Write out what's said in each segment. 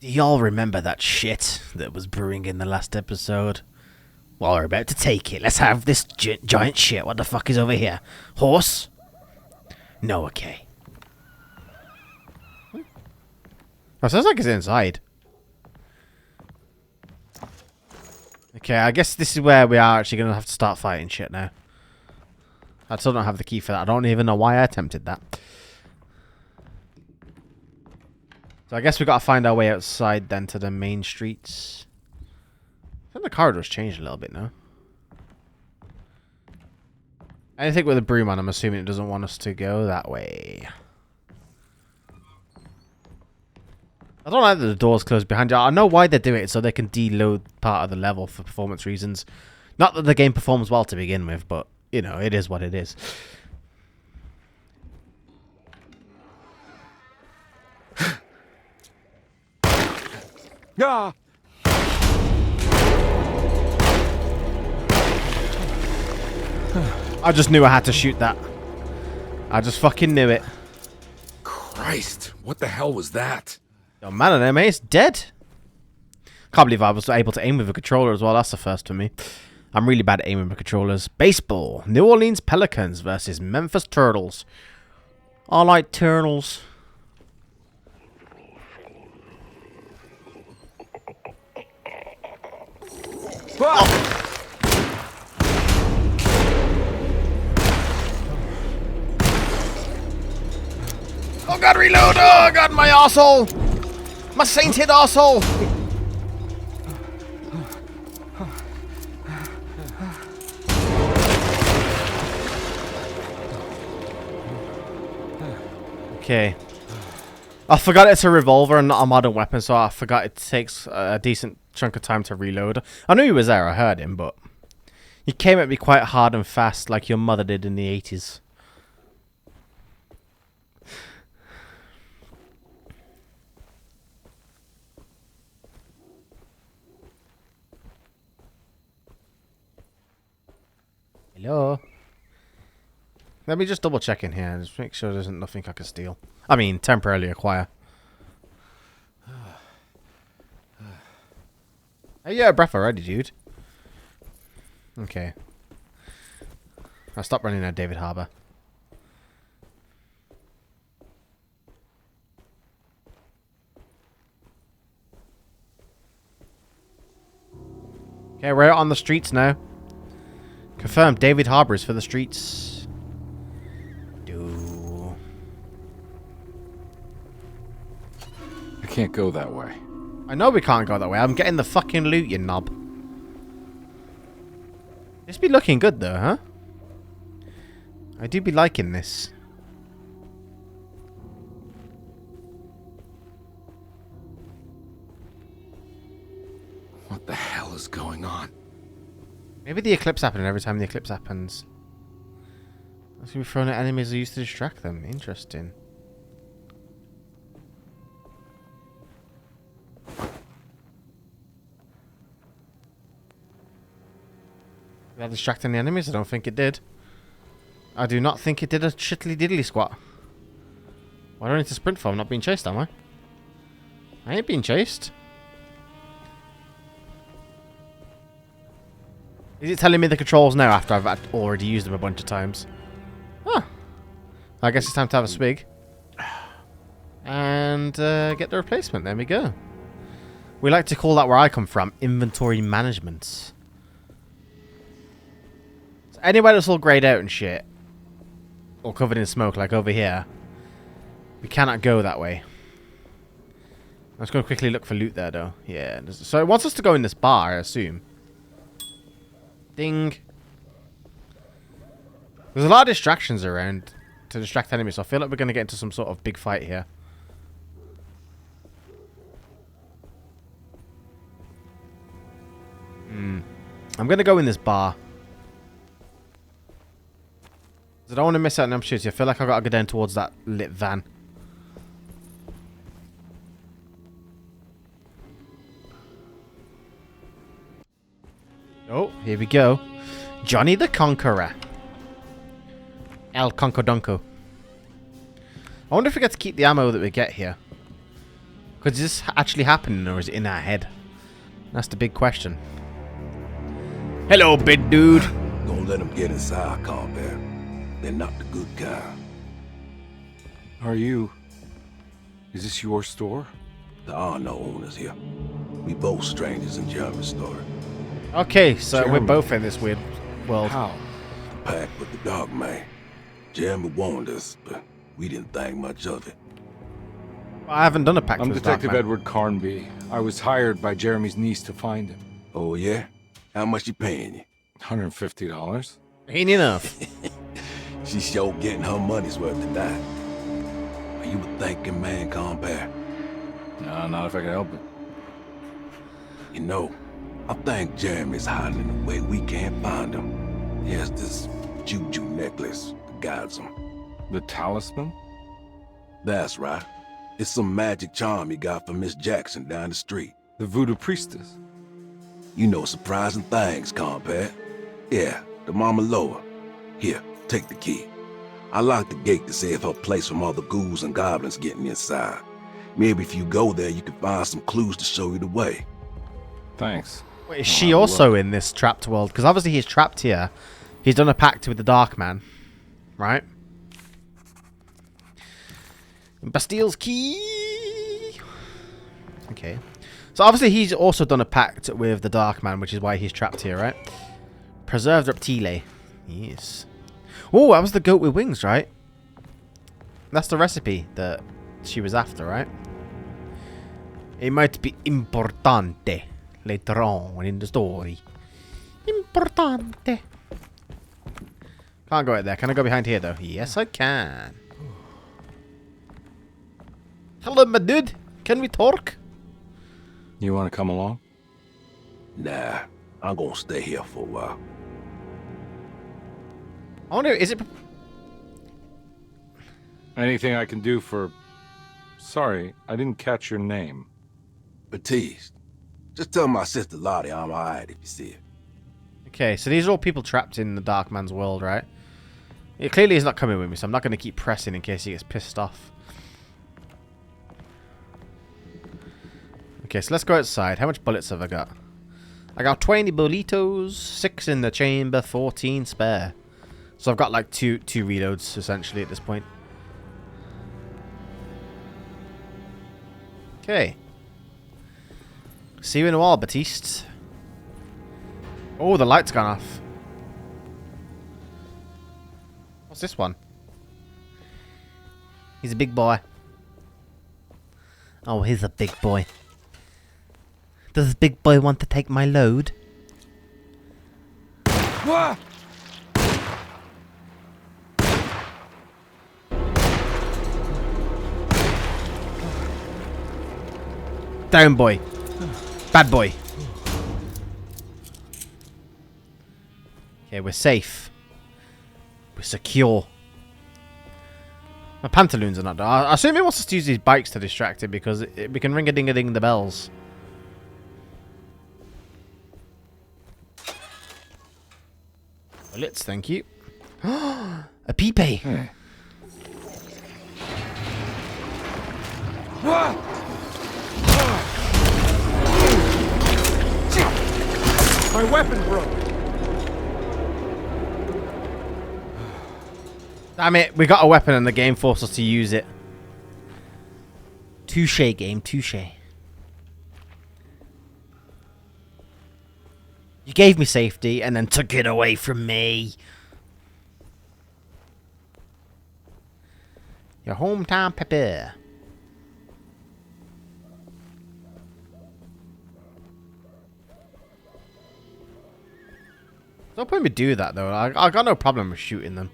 Do y'all remember that shit that was brewing in the last episode? Well, we're about to take it. Let's have this giant shit. What the fuck is over here? Horse? No, okay. Oh, sounds like it's inside. Okay, I guess this is where we are actually going to have to start fighting shit now. I still don't have the key for that. I don't even know why I attempted that. So I guess we got to find our way outside then to the main streets. I think the corridor's changed a little bit now. Anything with a broom on, I'm assuming it doesn't want us to go that way. I don't like that the door's closed behind you. I know why they do it, so they can deload part of the level for performance reasons. Not that the game performs well to begin with, but, you know, it is what it is. Yeah. I just knew I had to shoot that. I just fucking knew it. Christ, what the hell was that? Oh man, an MA is dead. Can't believe I was able to aim with a controller as well. That's the first for me. I'm really bad at aiming with controllers. Baseball. New Orleans Pelicans versus Memphis Turtles. I like turtles. Oh god, reload! Oh god, my arsehole! My sainted arsehole! Okay. I forgot it's a revolver and not a modern weapon, so I forgot it takes a decent chunk of time to reload. I knew he was there, I heard him, but he came at me quite hard and fast like your mother did in the 80s. Hello? Let me just double check in here. Just make sure there's nothing I can steal. I mean, temporarily acquire. Hey, you out of breath already, dude. Okay. I'll stop running at David Harbour. Okay, we're out on the streets now. Confirmed, David Harbour is for the streets. I can't go that way. I know we can't go that way. I'm getting the fucking loot, you knob. This be looking good though, huh? I do be liking this. What the hell is going on? Maybe the eclipse happened, and every time the eclipse happens, it's gonna be thrown at enemies used to distract them. Interesting. Did that distract any enemies? I don't think it did. I do not think it did a shittily diddly squat. Why do I need to sprint for? I'm not being chased, am I? I ain't being chased. Is it telling me the controls now after I've already used them a bunch of times? Huh. I guess it's time to have a swig. And get the replacement. There we go. We like to call that where I come from, inventory management. So anywhere that's all grayed out and shit, or covered in smoke like over here, we cannot go that way. I'm just going to quickly look for loot there though. Yeah. So it wants us to go in this bar, I assume. Ding. There's a lot of distractions around to distract enemies, so I feel like we're going to get into some sort of big fight here. I'm going to go in this bar. I don't want to miss out on an opportunity. I feel like I've got to go down towards that lit van. Oh, here we go. Johnny the Conqueror. El Concodunco. I wonder if we get to keep the ammo that we get here. Because is this actually happening or is it in our head? That's the big question. Hello, big dude. Don't let them get inside, combat. They're not the good kind. Is this your store? There are no owners here. We both strangers in Jeremy's story. Okay, so we're Jeremy. both in this weird world. How? The pact with the Dark Man. Jeremy warned us, but we didn't think much of it. I haven't done a pact I'm with Dark Detective Man. Edward Carnby. I was hired by Jeremy's niece to find him. Oh, yeah? How much she paying you? $150. Ain't enough. She's sure getting her money's worth tonight. Are you a thinking man, combat? No, not if I can help it. You know, I think Jeremy's hiding in a way we can't find him. He has this juju necklace that guides him. The talisman? That's right. It's some magic charm he got from Miss Jackson down the street. The voodoo priestess? You know surprising things, compadre. Yeah, the Mama Loa. Here, take the key. I locked the gate to save her place from all the ghouls and goblins getting inside. Maybe if you go there, you can find some clues to show you the way. Thanks. Wait, is she also in this trapped world? Because obviously he's trapped here. He's done a pact with the Dark Man. Right? Bastille's key. Okay. So obviously he's also done a pact with the Dark Man, which is why he's trapped here, right? Preserved reptile. Yes. Oh, that was the goat with wings, right? That's the recipe that she was after, right? It might be importante later on in the story. Importante. Can't go out there. Can I go behind here, though? Yes, I can. Hello, my dude. Can we talk? You want to come along? Nah, I'm gonna stay here for a while. I wonder, is it... Anything I can do for... Sorry, I didn't catch your name. Baptiste, just tell my sister Lottie I'm alright if you see her. Okay, so these are all people trapped in the Dark Man's world, right? It clearly is not coming with me, so I'm not going to keep pressing in case he gets pissed off. Okay, so let's go outside. How much bullets have I got? I got 20 bullets, 6 in the chamber, 14 spare. So I've got like two reloads, essentially, at this point. Okay. See you in a while, Baptiste. Oh, the light's gone off. What's this one? He's a big boy. Oh, he's a big boy. Does this big boy want to take my load? What? Down, boy. Bad boy. Okay, we're safe. We're secure. My pantaloons are not done. I assume he wants us to use these bikes to distract him because we can ring-a-ding-a-ding the bells. Bullets, thank you. A peepee. Hey. What? My weapon broke. Damn it, we got a weapon and the game forced us to use it. Touche, game, touche. You gave me safety and then took it away from me. Your hometown pepper. No point me do that though. I got no problem with shooting them.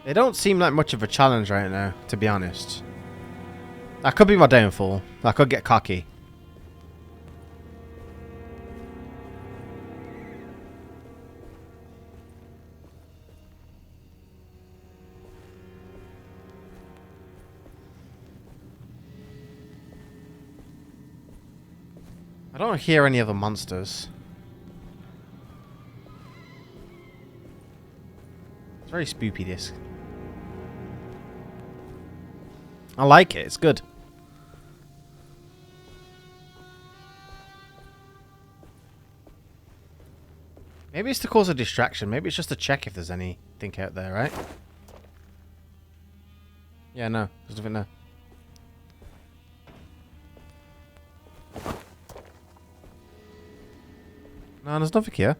They don't seem like much of a challenge right now, to be honest. That could be my downfall. I could get cocky. I don't hear any other monsters. It's very spoopy, this. I like it. It's good. Maybe it's to cause a distraction. Maybe it's just to check if there's anything out there, right? Yeah, no. There's nothing there. No, there's nothing here.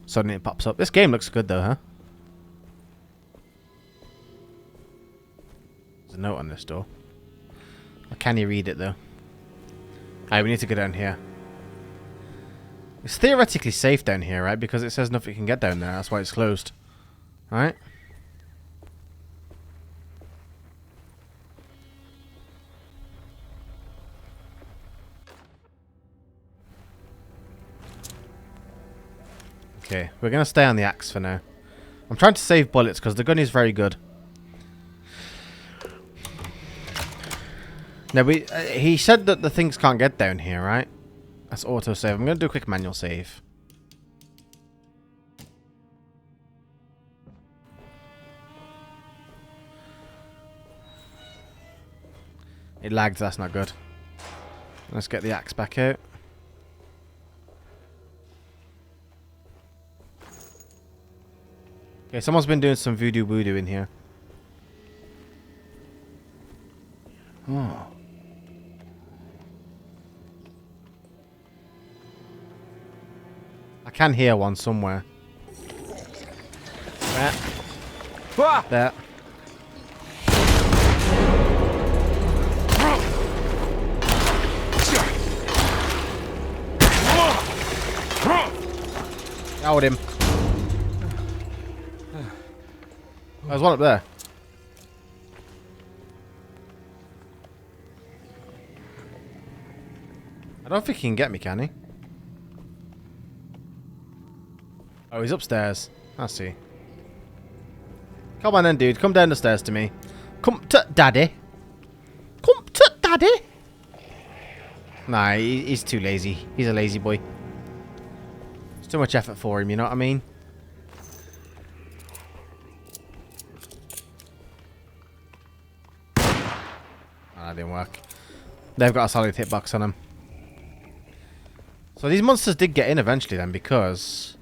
Suddenly it pops up. This game looks good though, huh? There's a note on this door. Or can you read it though? Alright, we need to go down here. It's theoretically safe down here, right? Because it says nothing can get down there. That's why it's closed. Alright? Okay, we're going to stay on the axe for now. I'm trying to save bullets because the gun is very good. Now, he said that the things can't get down here, right? That's autosave. I'm going to do a quick manual save. It lagged, that's not good. Let's get the axe back out. Okay, someone's been doing some voodoo voodoo in here. Oh. I can hear one somewhere. There. Ah! There. Got him. There's one up there. I don't think he can get me, can he? Oh, he's upstairs. I see. Come on then, dude. Come down the stairs to me. Come to daddy. Come to daddy. Nah, he's too lazy. He's a lazy boy. It's too much effort for him, you know what I mean? That didn't work. They've got a solid hitbox on them. So these monsters did get in eventually then, because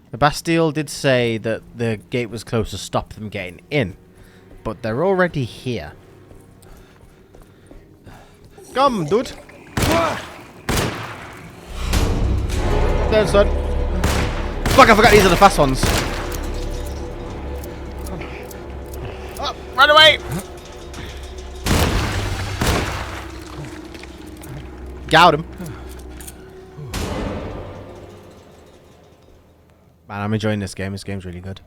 the Bastille did say that the gate was closed to stop them getting in. But they're already here. Come, dude. Down, son. Fuck, I forgot these are the fast ones. Oh, run away! Got him. Man, I'm enjoying this game. This game's really good.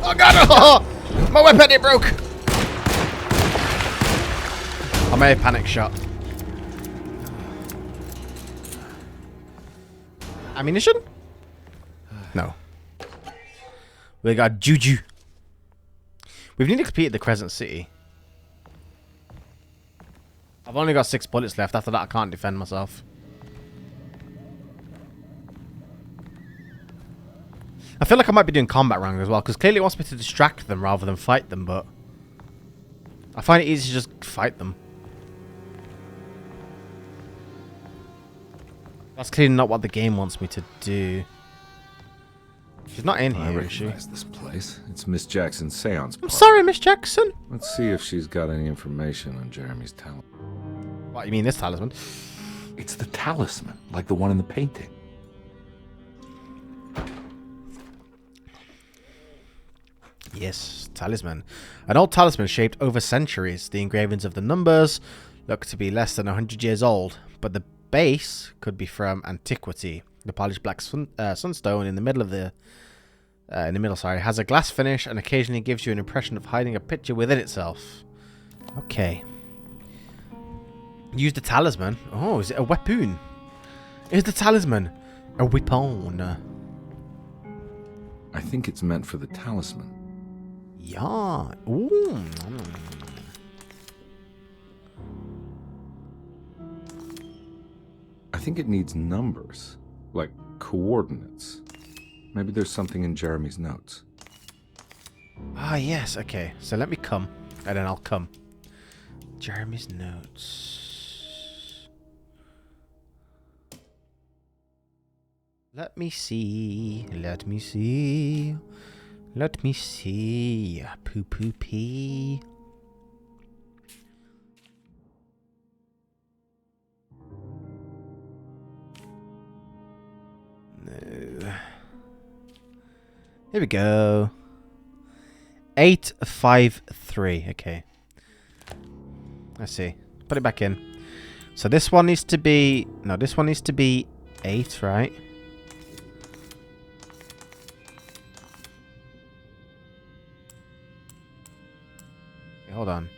Oh god! Oh, my weapon, it broke! I made a panic shot. Ammunition? No. We got Juju. We've nearly completed the Crescent City. I've only got 6 bullets left. After that, I can't defend myself. I feel like I might be doing combat wrong as well, because clearly it wants me to distract them rather than fight them, but I find it easy to just fight them. That's clearly not what the game wants me to do. She's not in I here, is she? recognize this place. It's Miss Jackson's seance I'm party. sorry, Miss Jackson. Let's see if she's got any information on Jeremy's talent. What, you mean this talisman? It's the talisman, like the one in the painting. Yes, talisman. An old talisman shaped over centuries. The engravings of the numbers look to be less than 100 years old, but the base could be from antiquity. The polished black sunstone in the middle of the has a glass finish and occasionally gives you an impression of hiding a picture within itself. Okay. Use the talisman. Oh, is it a weapon? Is the talisman a weapon? I think it's meant for the talisman. Yeah. Ooh. I think it needs numbers, like coordinates. Maybe there's something in Jeremy's notes. Ah, yes. Okay, so let me come, and then I'll come. Jeremy's notes. Let me see. Let me see. Let me see. Poo poo pee. No. Here we go. 853. Okay. I see. Put it back in. So this one needs to be... No, this one needs to be 8, right? Okay, hold on.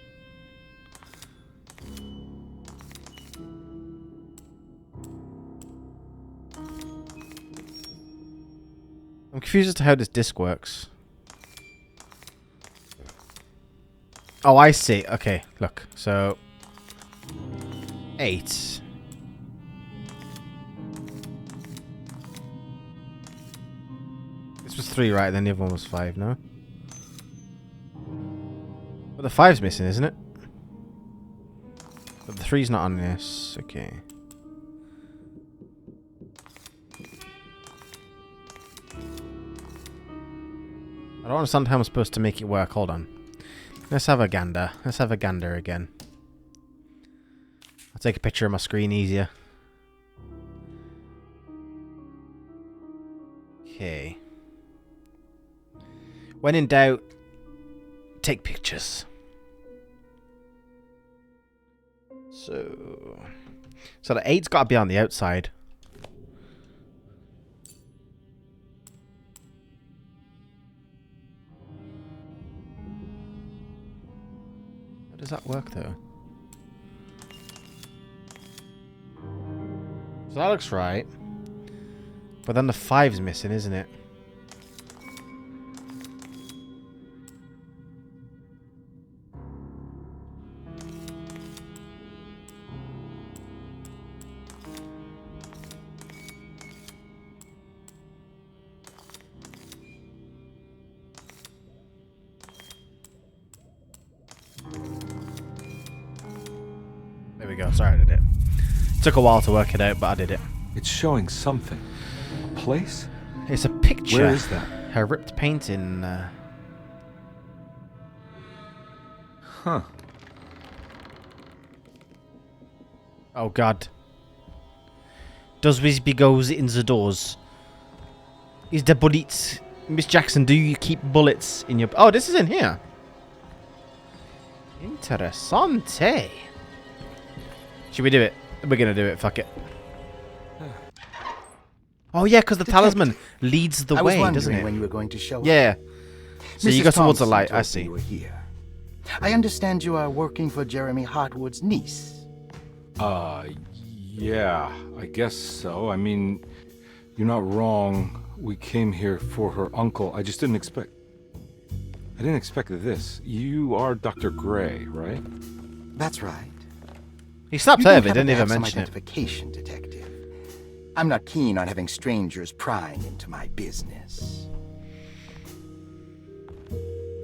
I'm confused as to how this disc works. Oh, I see. Okay, look. So 8. This was 3, right? Then the other one was 5, no? But the 5's missing, isn't it? But the 3's not on this. Okay. I don't understand how I'm supposed to make it work. Hold on. Let's have a gander. Let's have a gander again. I'll take a picture of my screen easier. Okay. When in doubt, take pictures. So the 8's got to be on the outside. How does that work though? So that looks right. But then the 5's missing, isn't it? There we go. Sorry, I did it. Took a while to work it out, but I did it. It's showing something. A place? It's a picture. Where is that? Her ripped painting. Huh. Oh God. Does Wisby goes in the doors? Is the bullets? Miss Jackson, do you keep bullets in your... Oh, this is in here. Interessante. Should we do it? We're gonna do it. Fuck it. Oh yeah, because the talisman leads the way, doesn't it? When you were going to show Yeah. So you Mrs. go towards the Thompson light. told I me see. you were here. I understand you are working for Jeremy Hartwood's niece. Yeah, I guess so. I mean, you're not wrong. We came here for her uncle. I just didn't expect... I didn't expect this. You are Dr. Gray, right? That's right. He slapped You her, don't but happen didn't to even have some mention it. identification, detective. I'm not keen on having strangers prying into my business.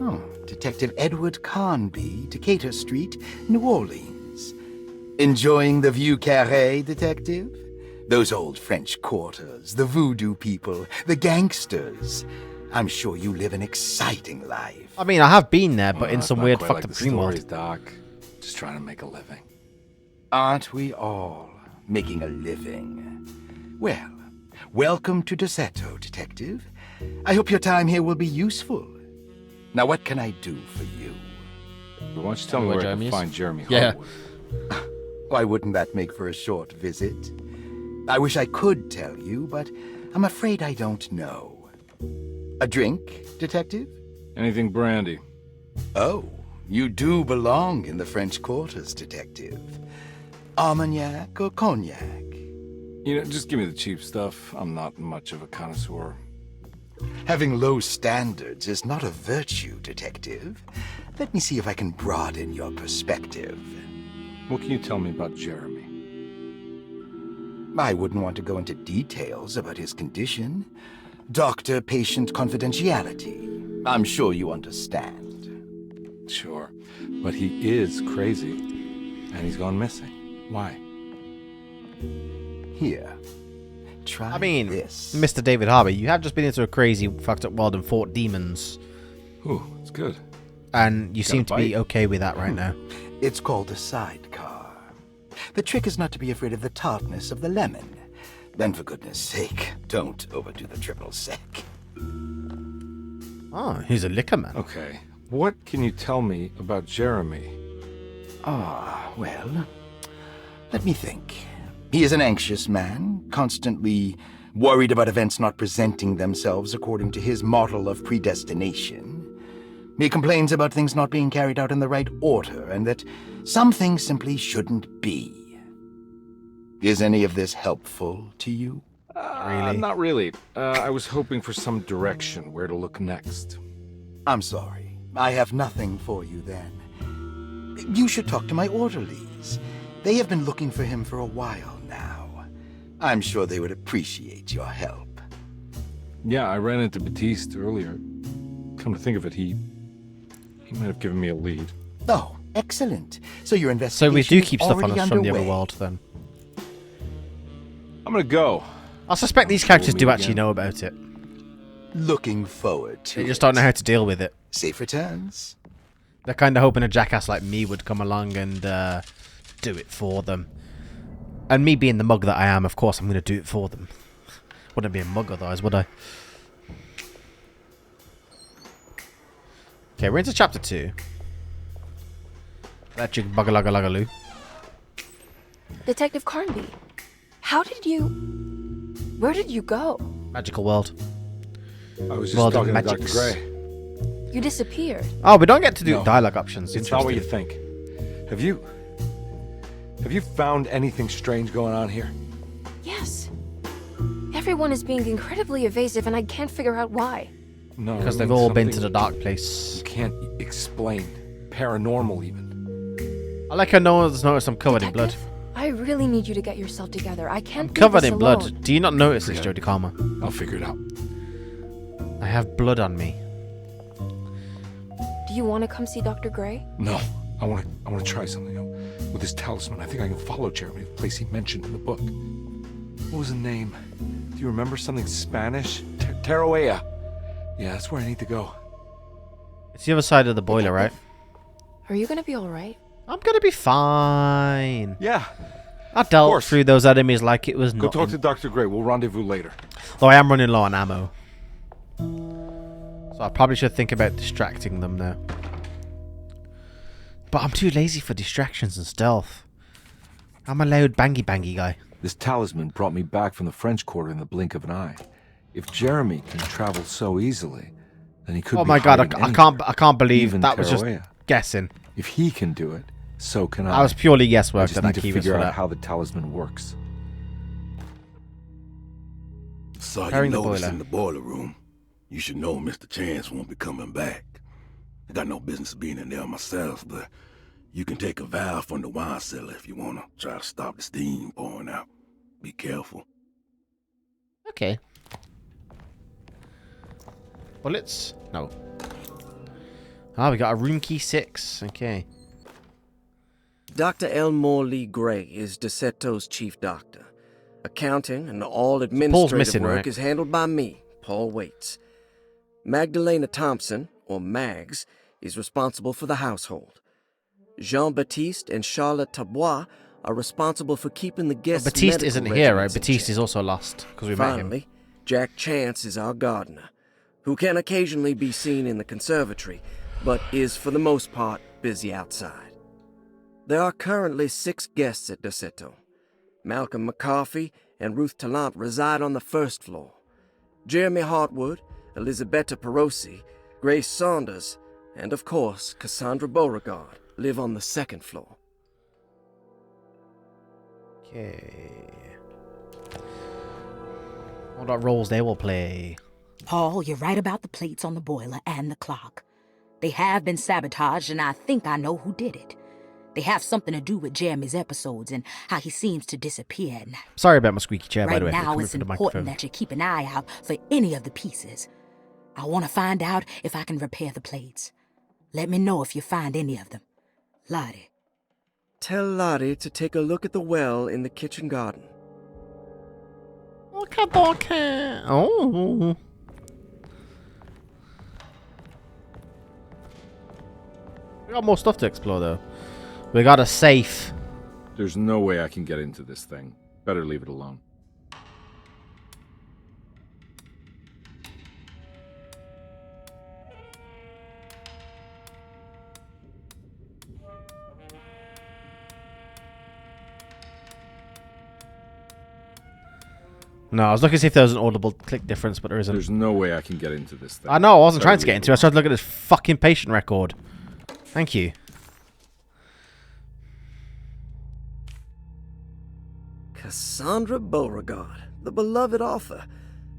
Oh, Detective Edward Carnby, Decatur Street, New Orleans. Enjoying the Vieux Carré, Detective? Those old French quarters, the voodoo people, the gangsters. I'm sure you live an exciting life. I mean, I have been there, but Well, in that's some not weird quite fucked like up the dream stories, world. Doc. Just trying to make a living. Aren't we all making a living? Well, welcome to Deseto, Detective. I hope your time here will be useful. Now, what can I do for you? Why don't you tell me where I can find Jeremy Yeah. Hartwood? Why wouldn't that make for a short visit? I wish I could tell you, but I'm afraid I don't know. A drink, Detective? Anything brandy? Oh, you do belong in the French quarters, Detective. Armagnac or cognac? You know, just give me the cheap stuff. I'm not much of a connoisseur. Having low standards is not a virtue, Detective. Let me see if I can broaden your perspective. What can you tell me about Jeremy? I wouldn't want to go into details about his condition. Doctor-patient confidentiality. I'm sure you understand. Sure. But he is crazy. And he's gone missing. Why? Here. Try I mean, this. Mr. David Harbour, you have just been into a crazy, fucked up world and fought demons. Ooh, it's good. And you Got a seem to be bite? okay with that right now. It's called a sidecar. The trick is not to be afraid of the tartness of the lemon. And for goodness sake, don't overdo the triple sec. Oh, he's a liquor man. Okay. What can you tell me about Jeremy? Well, let me think. He is an anxious man, constantly worried about events not presenting themselves according to his model of predestination. He complains about things not being carried out in the right order, and that some things simply shouldn't be. Is any of this helpful to you? Really? Not really. I was hoping for some direction where to look next. I'm sorry. I have nothing for you then. You should talk to my orderlies. They have been looking for him for a while now. I'm sure they would appreciate your help. Yeah, I ran into Batiste earlier. Come to think of it, he might have given me a lead. Oh, excellent. So your So investigation we do is keep stuff on already us from the other underway. world, then. I'm gonna go. I suspect these characters We'll do meet actually again. know about it. Looking forward to They it. just don't know how to deal with it. Safe returns. They're kind of hoping a jackass like me would come along and do it for them. And me being the mug that I am, of course I'm going to do it for them. Wouldn't be a mug otherwise, would I? Okay, we're into chapter 2. Electric Bugalagalagalu. Detective Carnby, where did you go? Magical world. I was just World of talking to Dr. Magics. Gray. You disappeared. Oh, we don't get to do No. dialogue options. It's not what you Interesting. think. Have you found anything strange going on here? Yes. Everyone is being incredibly evasive and I can't figure out why. No. Because I they've mean all been to something the dark place. You can't explain. Paranormal, even. I like how no one's noticed I'm covered in blood. Detective, I really need you to get yourself together. I can't do Covered this in blood. alone. Do you not notice this, Yeah. Jodie Karma? I'll figure it out. I have blood on me. Do you want to come see Dr. Gray? No. I want to try something. With this talisman, I think I can follow Jeremy to the place he mentioned in the book. What was the name? Do you remember something Spanish? Taroea. Yeah, that's where I need to go. It's the other side of the boiler, right? Are you gonna be alright? I'm gonna be fine. Yeah. I dealt course. through those enemies like it was Go talk to nothing. Dr. Gray. We'll rendezvous later. Though I am running low on ammo. So I probably should think about distracting them now. But I'm too lazy for distractions and stealth. I'm a loud bangy guy. This talisman brought me back from the French Quarter in the blink of an eye. If Jeremy can travel so easily, then he could Oh be my god, hiding I can't believe even that was just Taroea. guessing. If he can do it, so can I. That was purely I guesswork just that need I to keep us figure for out that. how the talisman works. Saw you Carrying the notice boiler. in the boiler room. You should know Mr. Chance won't be coming back. I got no business being in there myself, but you can take a valve from the wine cellar if you want to try to stop the steam pouring out. Be careful. Okay. Bullets? No. Ah, we got a room key 6. Okay. Dr. Elmore Lee Gray is DeSeto's chief doctor. Accounting and all administrative missing, work right? is handled by me, Paul Waits. Magdalena Thompson, or Mags, is responsible for the household. Jean-Baptiste and Charlotte Tabois are responsible for keeping the guests' Batiste medical isn't here, right? regimens in Batiste check. is also lost because we met him. Finally, Jack Chance is our gardener, who can occasionally be seen in the conservatory, but is for the most part busy outside. There are currently 6 guests at DeSeto. Malcolm McCarthy and Ruth Tallant reside on the first floor. Jeremy Hartwood, Elisabetta Perosi, Grace Saunders, and of course Cassandra Beauregard live on the second floor. Okay. What roles they will play? Paul, you're right about the plates on the boiler and the clock. They have been sabotaged, and I think I know who did it. They have something to do with Jeremy's episodes and how he seems to disappear at night. Sorry about my squeaky chair, by Right the way. now, Coming it's through the important microphone. that you keep an eye out for any of the pieces. I want to find out if I can repair the plates. Let me know if you find any of them. Lottie. Tell Lottie to take a look at the well in the kitchen garden. Look at the cat. Oh. We got more stuff to explore, though. We got a safe. There's no way I can get into this thing. Better leave it alone. No, I was looking to see if there was an audible click difference, but there isn't. There's no way I can get into this thing. I know, I wasn't Better trying to get leave into it. I started looking at this fucking patient record. Thank you. Cassandra Beauregard, the beloved author.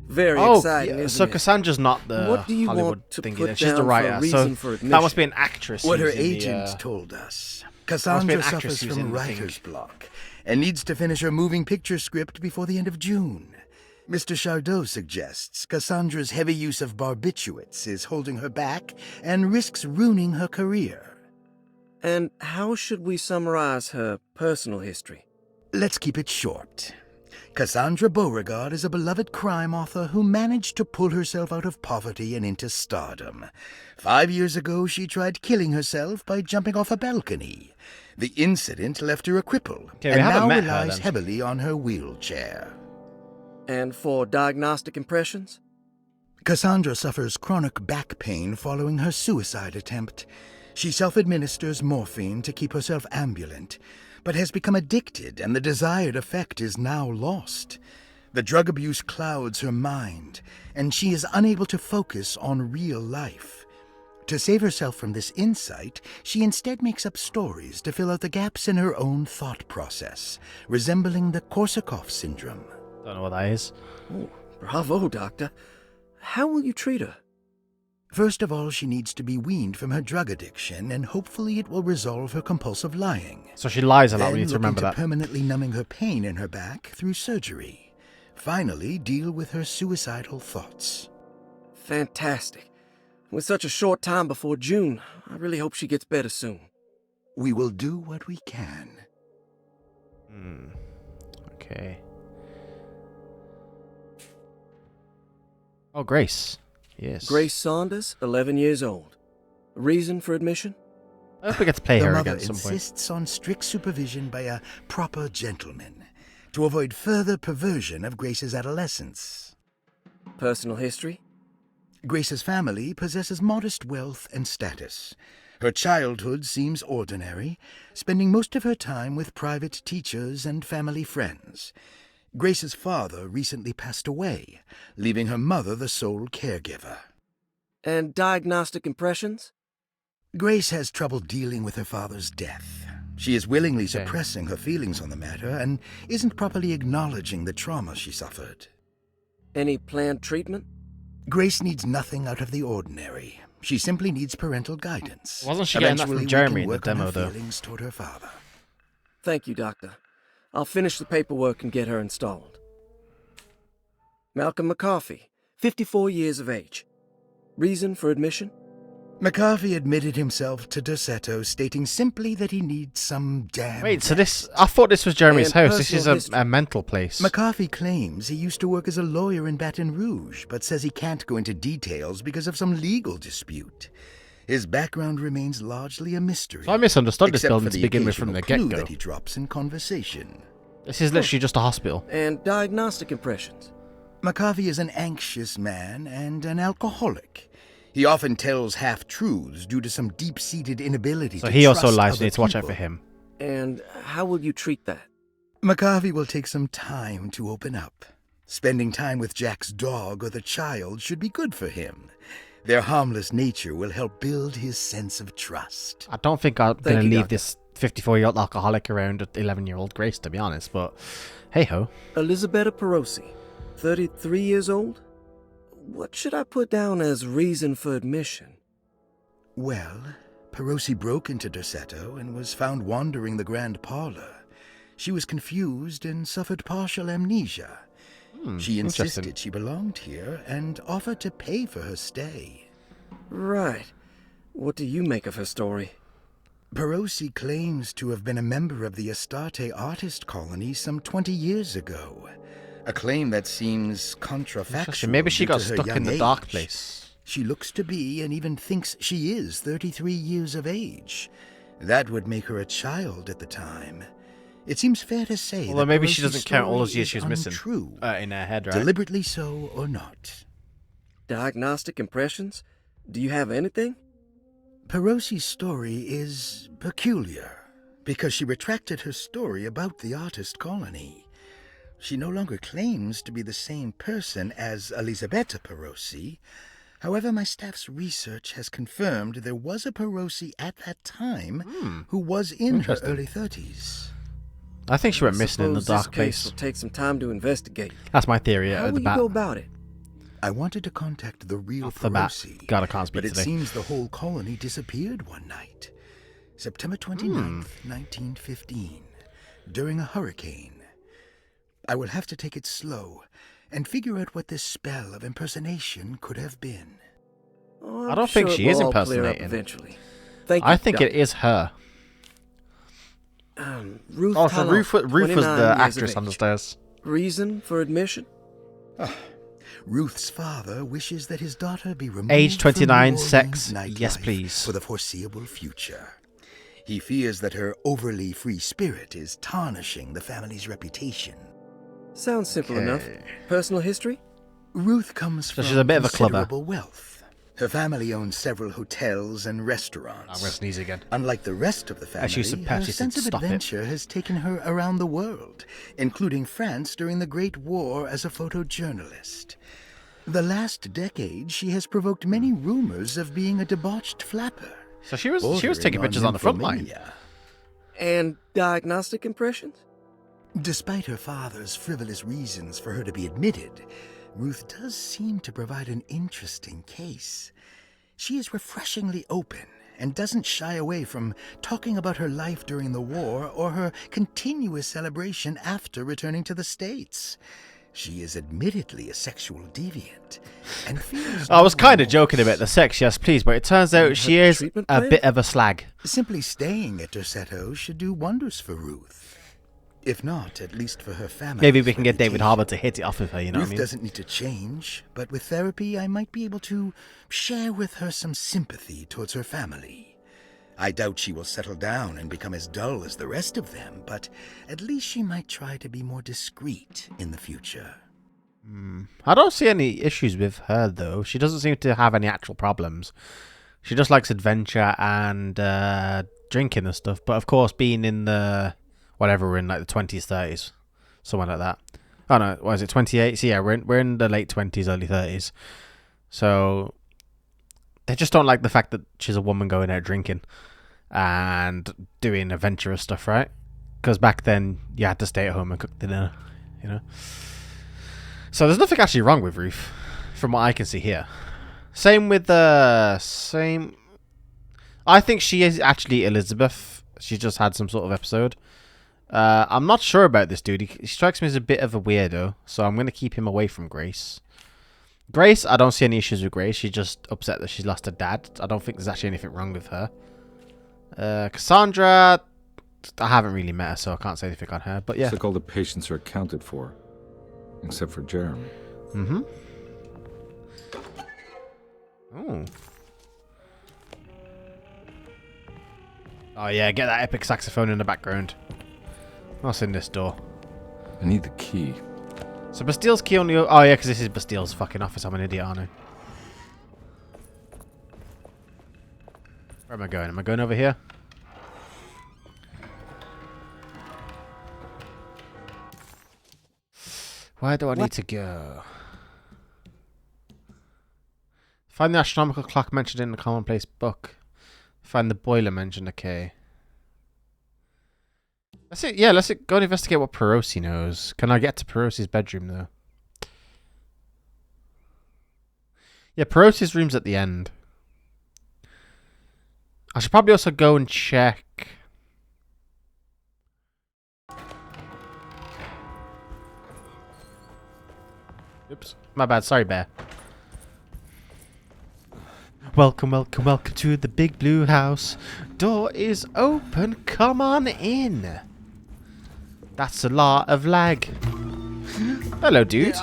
Very Oh, exciting, yeah, isn't so it? Cassandra's not the What do you Hollywood want to thingy put there. She's the down for a writer. So reason for that must admission? be an actress. What her using the, agent told us. must be an Cassandra actress suffers using from the thing. writer's block and needs to finish her moving picture script before the end of June. Mr. Chardot suggests Cassandra's heavy use of barbiturates is holding her back and risks ruining her career. And how should we summarize her personal history? Let's keep it short. Cassandra Beauregard is a beloved crime author who managed to pull herself out of poverty and into stardom. 5 years ago, she tried killing herself by jumping off a balcony. The incident left her a cripple, Okay, we and haven't now met her relies then. heavily on her wheelchair. And for diagnostic impressions? Cassandra suffers chronic back pain following her suicide attempt. She self-administers morphine to keep herself ambulant, but has become addicted, and the desired effect is now lost. The drug abuse clouds her mind, and she is unable to focus on real life. To save herself from this insight, she instead makes up stories to fill out the gaps in her own thought process, resembling the Korsakoff syndrome. Don't know what that is. Oh, bravo, Doctor. How will you treat her? First of all, she needs to be weaned from her drug addiction, and hopefully it will resolve her compulsive lying. So she lies a lot. Then We need to look remember into that. permanently numbing her pain in her back through surgery. Finally, deal with her suicidal thoughts. Fantastic. With such a short time before June, I really hope she gets better soon. We will do what we can. Okay. Oh, Grace. Yes. Grace Saunders, 11 years old. Reason for admission? I hope we get to play The her mother again at some point. insists on strict supervision by a proper gentleman to avoid further perversion of Grace's adolescence. Personal history? Grace's family possesses modest wealth and status. Her childhood seems ordinary, spending most of her time with private teachers and family friends. Grace's father recently passed away, leaving her mother the sole caregiver. And diagnostic impressions? Grace has trouble dealing with her father's death. She is willingly suppressing her feelings on the matter and isn't properly acknowledging the trauma she suffered. Any planned treatment? Grace needs nothing out of the ordinary. She simply needs parental guidance. Wasn't she getting that from Eventually, we Jeremy can in the work on demo, her though? feelings toward her father. Thank you, Doctor. I'll finish the paperwork and get her installed. Malcolm McCarthy, 54 years of age. Reason for admission? McCarthy admitted himself to Dorsetto, stating simply that he needs some damn... Wait, so this... I thought this was Jeremy's And house. This is personal history. a mental place. McCarthy claims he used to work as a lawyer in Baton Rouge, but says he can't go into details because of some legal dispute. His background remains largely a mystery. So I misunderstood this except building for to the begin with from the occasional clue get-go. that he drops in conversation. This is literally just a hospital. And diagnostic impressions? McCarthy is an anxious man and an alcoholic. He often tells half-truths due to some deep-seated inability So to he also trust lies. other We need to watch out people. for him. And how will you treat that? McCarthy will take some time to open up. Spending time with Jack's dog or the child should be good for him. Their harmless nature will help build his sense of trust. I don't think I'm Thank going to you, leave Doctor. this 54-year-old alcoholic around at 11-year-old Grace, to be honest, but hey-ho. Elizabetta Perosi, 33 years old? What should I put down as reason for admission? Well, Perosi broke into Derceto and was found wandering the grand parlor. She was confused and suffered partial amnesia. She insisted she belonged here and offered to pay for her stay. Right. What do you make of her story? Perosi claims to have been a member of the Astarte artist colony some 20 years ago. A claim that seems contrafactual. Maybe she due got to her stuck in young the dark age. place. She looks to be and even thinks she is 33 years of age. That would make her a child at the time. It seems fair to say Although that maybe she Perosi's doesn't count all those story years is she was missing untrue, in her head, right? deliberately so or not. Diagnostic impressions? Do you have anything? Perosi's story is peculiar because she retracted her story about the artist colony. She no longer claims to be the same person as Elisabetta Perosi. However, my staff's research has confirmed there was a Perosi at that time who was in her early 30s. I think she went missing in the Suppose dark this case place. will take some time to investigate. That's my theory How at will the you bat. go about it? I wanted to contact the real Off the bat. Perosi, God, I can't speak but it today. seems the whole colony disappeared one night. September 29th, 1915, during a hurricane. I will have to take it slow and figure out what this spell of impersonation could have been. Oh, I don't think sure she it is will all clear up impersonating. eventually. Thank you, I think Doctor. it is her. Ruth Oh, so Talon, Ruth was 29 the years of actress on the age. stairs. Reason for admission? Ruth's father wishes that his daughter be removed Age from 29, New sex, Orleans yes nightlife please. for the foreseeable future. He fears that her overly free spirit is tarnishing the family's reputation. Sounds simple enough. Personal history? Ruth comes from she's a bit of a clubber. considerable wealth. Her family owns several hotels and restaurants. I'm going to sneeze again. Unlike the rest of the family, As you said, her Pepsi said, sense of "Stop it." adventure has taken her around the world, including France during the Great War as a photojournalist. The last decade, she has provoked many rumors of being a debauched flapper. So she was taking bordering pictures on the front line. nymphomania. And diagnostic impressions? Despite her father's frivolous reasons for her to be admitted, Ruth does seem to provide an interesting case. She is refreshingly open and doesn't shy away from talking about her life during the war or her continuous celebration after returning to the States. She is admittedly a sexual deviant and feels I was no kind of remorse. joking about the sex, yes please, but it turns out she is treatment a plan? bit of a slag. Simply staying at Derceto should do wonders for Ruth. If not, at least for her family. Maybe we can get David Harbour to hit it off of her, you know Ruth what I mean? doesn't need to change, but with therapy, I might be able to share with her some sympathy towards her family. I doubt she will settle down and become as dull as the rest of them, but at least she might try to be more discreet in the future. I don't see any issues with her, though. She doesn't seem to have any actual problems. She just likes adventure and drinking and stuff. But of course, being in the whatever we're in, like the 20s, 30s, somewhere like that. Oh no, what is it, 28? So yeah, we're in the late 20s, early 30s. So they just don't like the fact that she's a woman going out drinking and doing adventurous stuff, right? Because back then you had to stay at home and cook dinner, you know. So there's nothing actually wrong with Ruth, from what I can see here. Same with I think she is actually Elizabeth. She just had some sort of episode. I'm not sure about this dude. He strikes me as a bit of a weirdo, so I'm going to keep him away from Grace. Grace, I don't see any issues with Grace. She's just upset that she's lost her dad. I don't think there's actually anything wrong with her. Cassandra, I haven't really met her, so I can't say anything on her. But yeah. It's like all the patients are accounted for, except for Jeremy. Mm-hmm. Oh. Oh yeah, get that epic saxophone in the background. What's in this door? I need the key. So Bastile's key only... Oh yeah, because this is Bastile's fucking office. I'm an idiot, aren't I? Where am I going? Am I going over here? Where do I need to go? Find the astronomical clock mentioned in the commonplace book. Find the boiler mentioned, okay. Let's see, yeah, let's go and investigate what Perosi knows. Can I get to Perosi's bedroom, though? Yeah, Perosi's room's at the end. I should probably also go and check. Oops, my bad. Sorry, Bear. Welcome, welcome, welcome to the big blue house. Door is open. Come on in. That's a lot of lag. Hello, dude.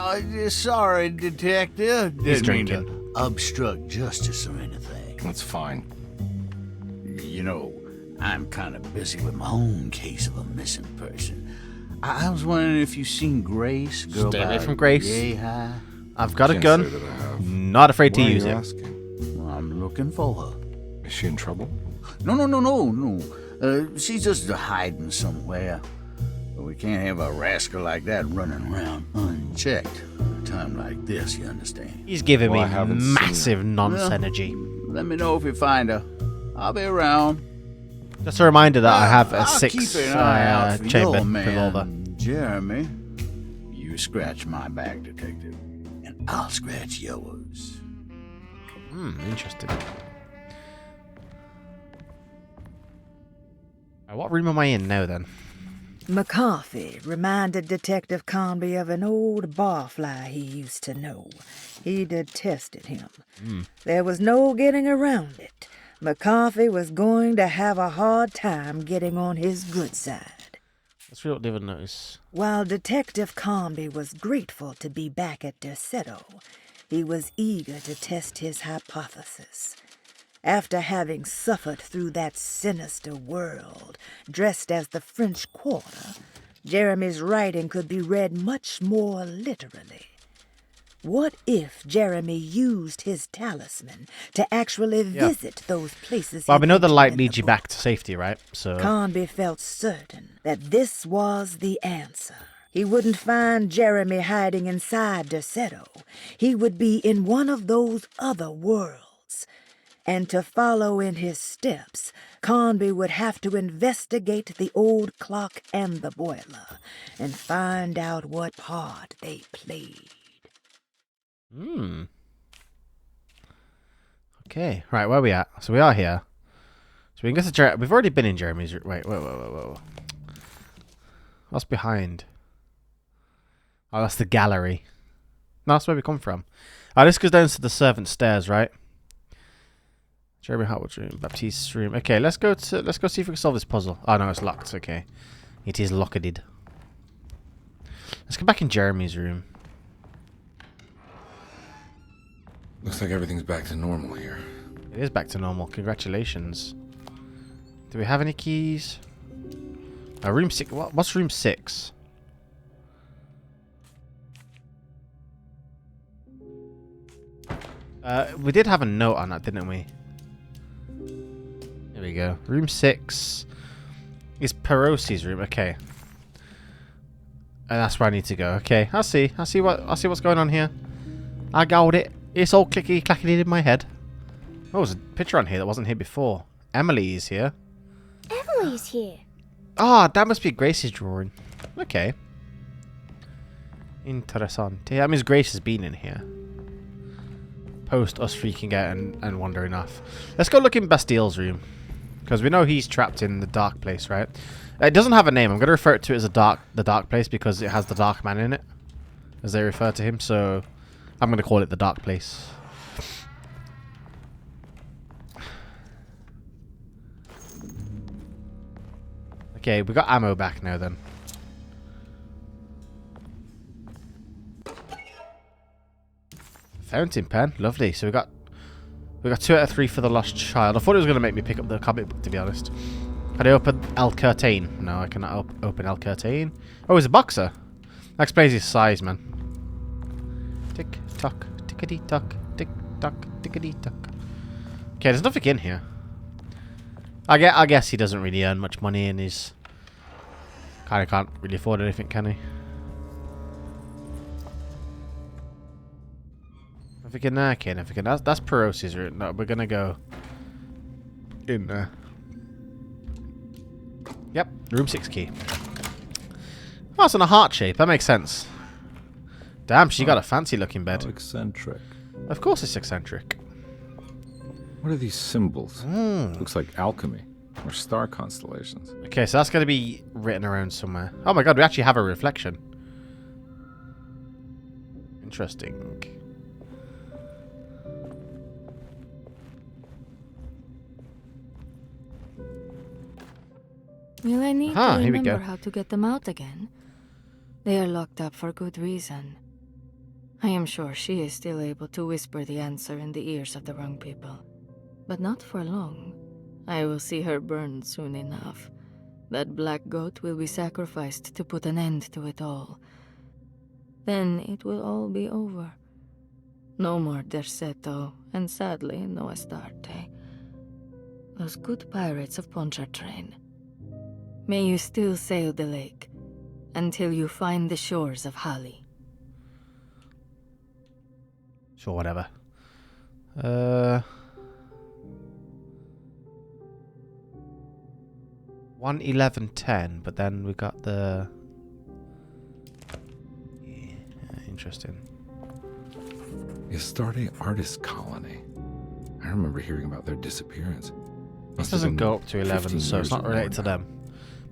Sorry, Detective. He's Didn't mean drinking. to obstruct justice or anything. That's fine. You know, I'm kind of busy with my own case of a missing person. I was wondering if you've seen Grace, girl. Stay away by from Grace. Yay High. I've got a Can't gun. say that I have. Not afraid to Why are use you it. asking? Well, I'm looking for her. Is she in trouble? No. She's just hiding somewhere. But we can't have a rascal like that running around unchecked. At a time like this, you understand? He's giving Well, I me haven't seen massive nonce Well, energy. Let me know if you find her. I'll be around. Just a reminder that I have a I'll 6 keep an eye out for chamber your man, revolver. Jeremy. You scratch my back, Detective, and I'll scratch yours. Interesting. What room am I in now then? McCarthy reminded Detective Conby of an old barfly he used to know. He detested him. There was no getting around it. McCarthy was going to have a hard time getting on his good side. Let's read what David notice. While Detective Conby was grateful to be back at Derceto, he was eager to test his hypothesis. After having suffered through that sinister world, dressed as the French Quarter, Jeremy's writing could be read much more literally. What if Jeremy used his talisman to actually visit those places? Well, he we know the mentioned light in leads you book? back to safety, right? So Conby felt certain that this was the answer. He wouldn't find Jeremy hiding inside Derceto. He would be in one of those other worlds. And to follow in his steps, Conby would have to investigate the old clock and the boiler and find out what part they played. Okay, right, where are we at? So we are here. So we can get to Jeremy. We've already been in Jeremy's room. Wait. What's behind? Oh, that's the gallery. No, that's where we come from. Oh, this goes down to the servant stairs, right? Jeremy Hartwood's room, Baptiste's room. Okay, let's go see if we can solve this puzzle. Oh no, it's locked. Okay, it is locked. Let's go back in Jeremy's room. Looks like everything's back to normal here. It is back to normal. Congratulations. Do we have any keys? Room 6. What's room 6? We did have a note on that, didn't we? There we go. Room 6 is Perosi's room. Okay. And that's where I need to go. Okay, I see what's going on here. I got it. It's all clicky clackety in my head. Oh, there's a picture on here that wasn't here before. Emily is here. Emily's here. Ah, that must be Grace's drawing. Okay. Interessante. That means Grace has been in here. Post us freaking out and wandering off. Let's go look in Bastile's room. Because we know he's trapped in the dark place, right? It doesn't have a name. I'm going to refer to it as the dark place because it has the dark man in it. As they refer to him. So I'm going to call it the dark place. Okay, we got ammo back now then. Fountain pen, lovely. So we got 2 out of 3 for the lost child. I thought it was going to make me pick up the comic book, to be honest. Can I open El Curtain? No, I cannot open El Curtain. Oh, he's a boxer. That explains his size, man. Tick tock, tickety tock, tick tock, tickety tock. Okay, there's nothing in here. I guess he doesn't really earn much money and he's kind of can't really afford anything, can he? Nothing in there? Okay, nothing in there. That's Perosi's route. No, we're gonna go in there. Yep, room 6 key. Oh, it's in a heart shape. That makes sense. Damn, she got a fancy looking bed. How eccentric. Of course it's eccentric. What are these symbols? Looks like alchemy or star constellations. Okay, so that's going to be written around somewhere. Oh my god, we actually have a reflection. Interesting. Will I need Ah, to here we remember go. how to get them out again? They are locked up for good reason. I am sure she is still able to whisper the answer in the ears of the wrong people. But not for long. I will see her burned soon enough. That black goat will be sacrificed to put an end to it all. Then it will all be over. No more Derceto, and sadly, no Astarte. Those good pirates of Pontchartrain. May you still sail the lake, until you find the shores of Hali. Sure, whatever. 1:11:10, but then we got the... Yeah, interesting. The Astarte Artist Colony. I remember hearing about their disappearance. This doesn't go up to 11, so it's not related to them.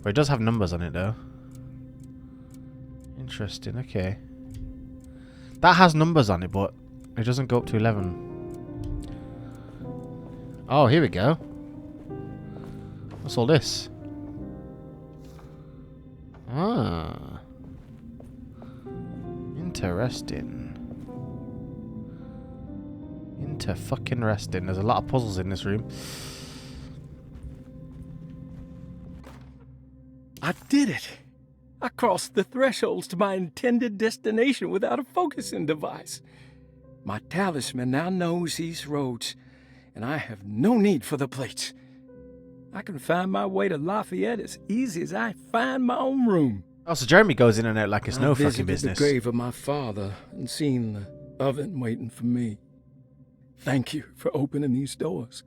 But it does have numbers on it, though. Interesting, okay. That has numbers on it, but it doesn't go up to 11. Oh, here we go. What's all this? Ah. Interesting. Inter-fucking-resting. There's a lot of puzzles in this room. I did it! I crossed the thresholds to my intended destination without a focusing device. My talisman now knows these roads, and I have no need for the plates. I can find my way to Lafayette as easy as I find my own room. Oh, so Jeremy goes in and out like it's no fucking visited business. the grave of my father and seen the oven waiting for me. Thank you for opening these doors.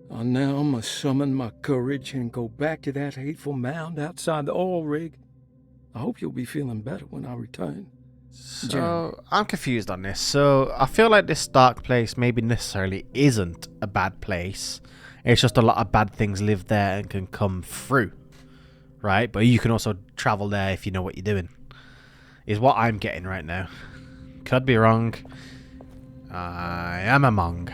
I now must summon my courage and go back to that hateful mound outside the oil rig. I hope you'll be feeling better when I return. So, I'm confused on this. So, I feel like this dark place maybe necessarily isn't a bad place. It's just a lot of bad things live there and can come through. Right? But you can also travel there if you know what you're doing. Is what I'm getting right now. Could be wrong. I am a Mong.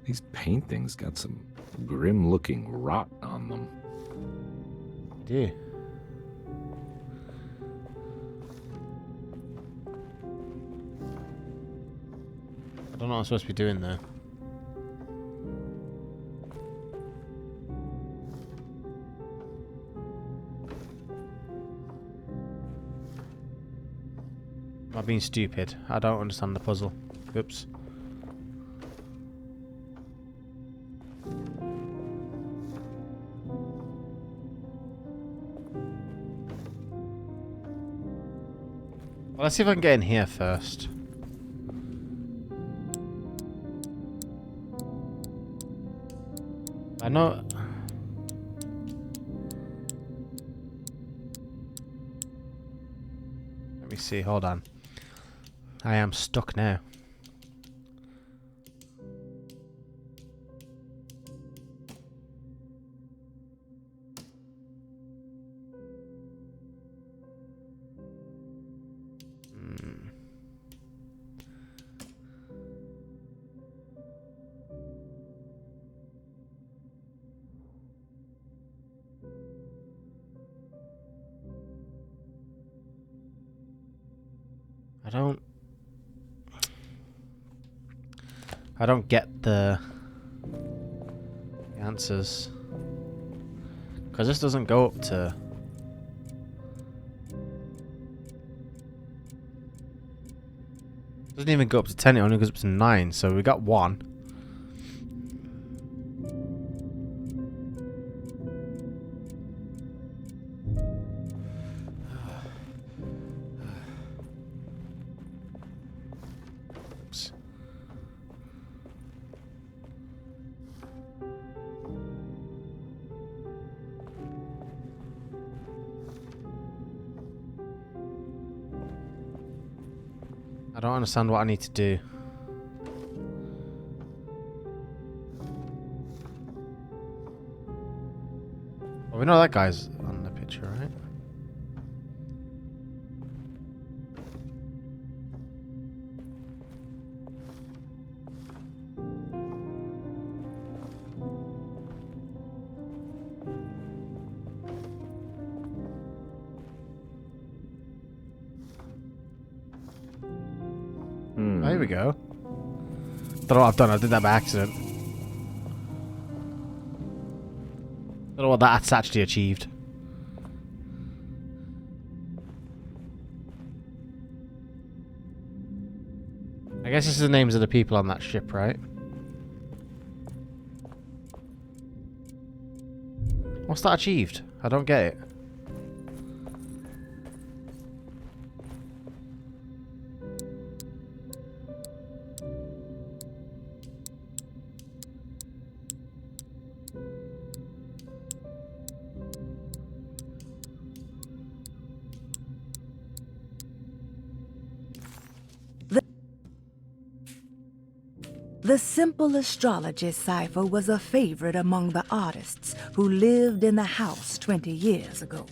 These paintings got some grim-looking rot on them. Yeah. I don't know what I'm supposed to be doing there. Am I being stupid? I don't understand the puzzle. Oops. Well, let's see if I can get in here first. I know... Let me see, hold on. I am stuck now. I don't get the answers. Because this doesn't go up to... Doesn't even go up to 10, it only goes up to 9, so we got 1. Oops. don't understand what I need to do. Well, we know that guy's on the picture, right? Oh, here we go. Don't know what I've done. I did that by accident. Don't know what that's actually achieved. I guess this is the names of the people on that ship, right? What's that achieved? I don't get it. The simple astrology cipher was a favorite among the artists who lived in the house 20 years ago.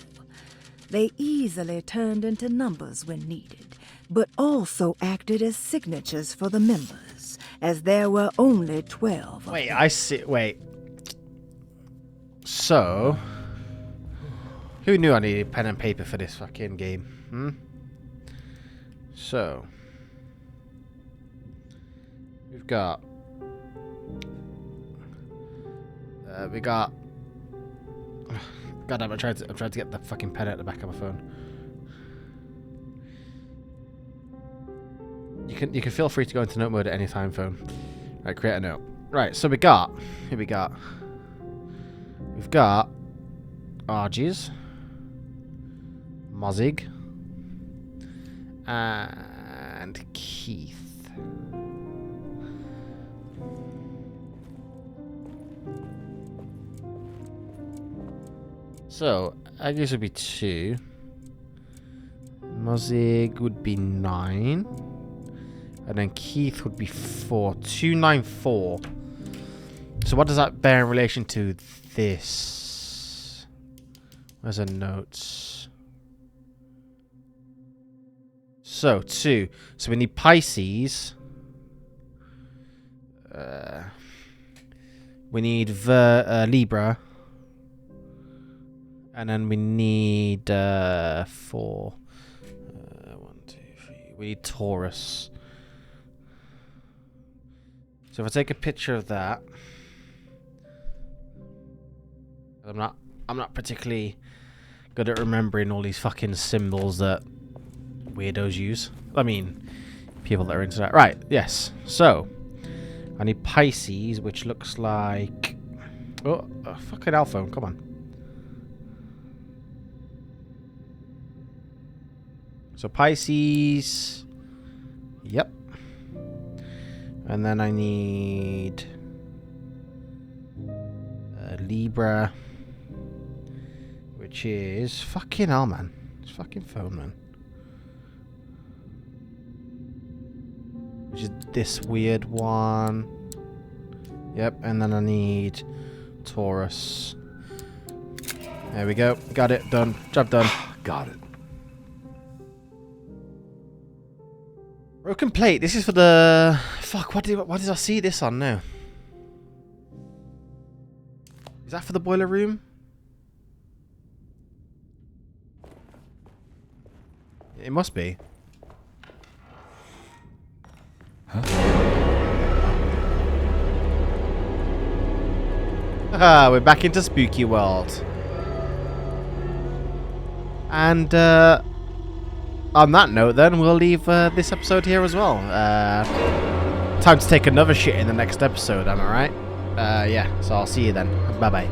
They easily turned into numbers when needed, but also acted as signatures for the members, as there were only 12 of Wait, them. I see. Wait. So, who knew I needed pen and paper for this fucking game? So, we've got. God damn! I'm trying to get the fucking pen at the back of my phone. You can feel free to go into note mode at any time, phone. Right, create a note. Right, so we've got Argies, Mozig, and Keith. So, Aggies would be 2. Mozig would be 9. And then Keith would be 4. 294. So what does that bear in relation to this? Where's the notes? So, 2. So we need Pisces. We need Libra. And then we need 4. 1, 2, 3. We need Taurus. So if I take a picture of that, I'm not particularly good at remembering all these fucking symbols that weirdos use. I mean, people that are into that. Right, yes. So I need Pisces, which looks like fucking Alpha. Come on. So Pisces, yep. And then I need Libra, which is fucking hell, man. It's fucking phone, man. Which is this weird one. Yep, and then I need Taurus. There we go. Got it. Done. Job done. Got it. Broken plate. This is for the... Fuck, what did I see this on now? Is that for the boiler room? It must be. Huh? Haha, we're back into Spooky World. And, on that note, then, we'll leave this episode here as well. Time to take another shit in the next episode, am I right? Yeah, so I'll see you then. Bye-bye.